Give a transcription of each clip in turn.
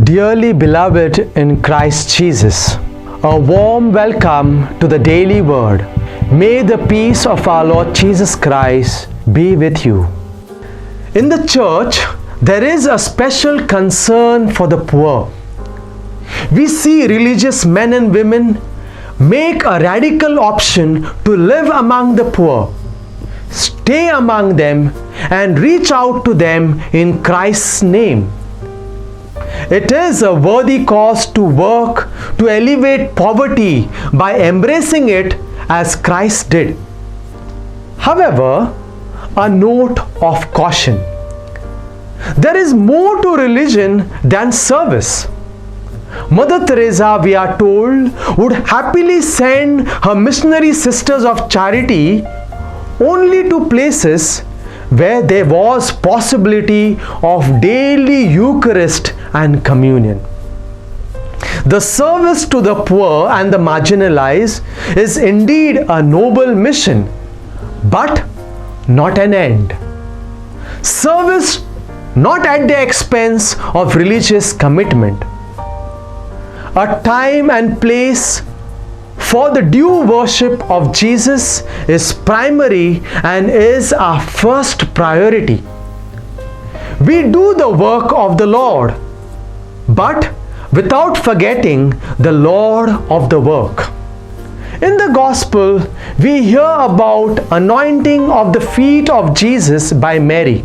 Dearly beloved in Christ Jesus, a warm welcome to the Daily Word. May the peace of our Lord Jesus Christ be with you. In the church, there is a special concern for the poor. We see religious men and women make a radical option to live among the poor, stay among them, and reach out to them in Christ's name. It is a worthy cause to work to elevate poverty by embracing it as Christ did. However, a note of caution. There is more to religion than service. Mother Teresa, we are told, would happily send her missionary sisters of charity only to places where there was possibility of daily Eucharist and communion. The service to the poor and the marginalized is indeed a noble mission, but not an end. Service not at the expense of religious commitment. A time and place for the due worship of Jesus is primary and is our first priority. We do the work of the Lord, but without forgetting the Lord of the work. In the Gospel, we hear about anointing of the feet of Jesus by Mary,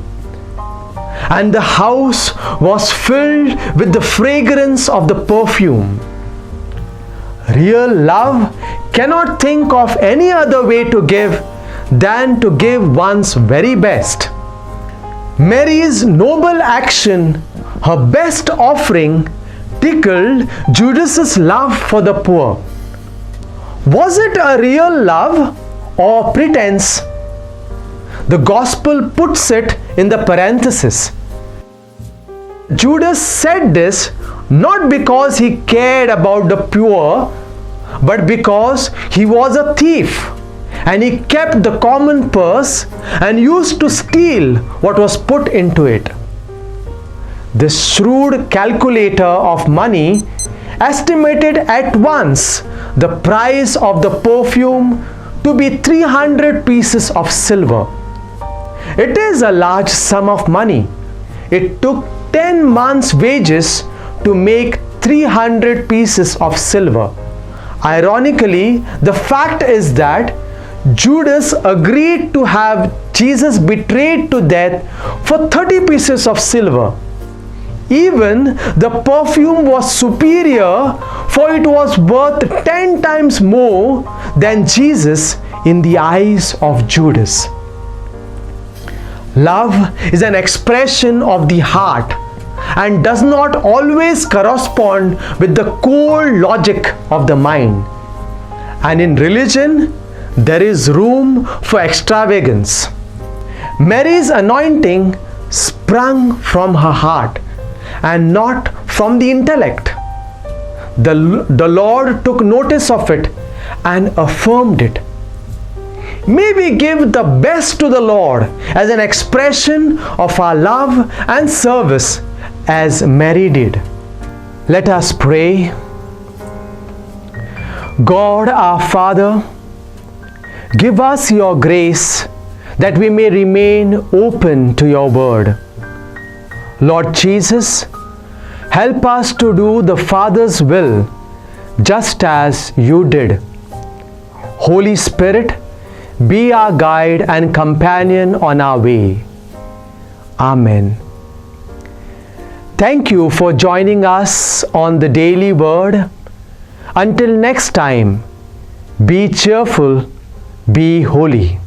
and the house was filled with the fragrance of the perfume. Real love cannot think of any other way to give than to give one's very best. Mary's noble action, her best offering, tickled Judas's love for the poor. Was it a real love or pretense? The Gospel puts it in the parenthesis. Judas said this not because he cared about the poor, but because he was a thief and he kept the common purse and used to steal what was put into it. The shrewd calculator of money estimated at once the price of the perfume to be 300 pieces of silver. It is a large sum of money. It took 10 months' wages to make 300 pieces of silver. Ironically, the fact is that Judas agreed to have Jesus betrayed to death for 30 pieces of silver. Even the perfume was superior, for it was worth 10 times more than Jesus in the eyes of Judas. Love is an expression of the heart and does not always correspond with the cold logic of the mind. And in religion, there is room for extravagance. Mary's anointing sprung from her heart and not from the intellect. The Lord took notice of it and affirmed it. May we give the best to the Lord as an expression of our love and service as Mary did. Let us pray. God our Father, give us your grace that we may remain open to your word. Lord Jesus, help us to do the Father's will just as you did. Holy Spirit, be our guide and companion on our way. Amen. Thank you for joining us on the Daily Word. Until next time, be cheerful, be holy.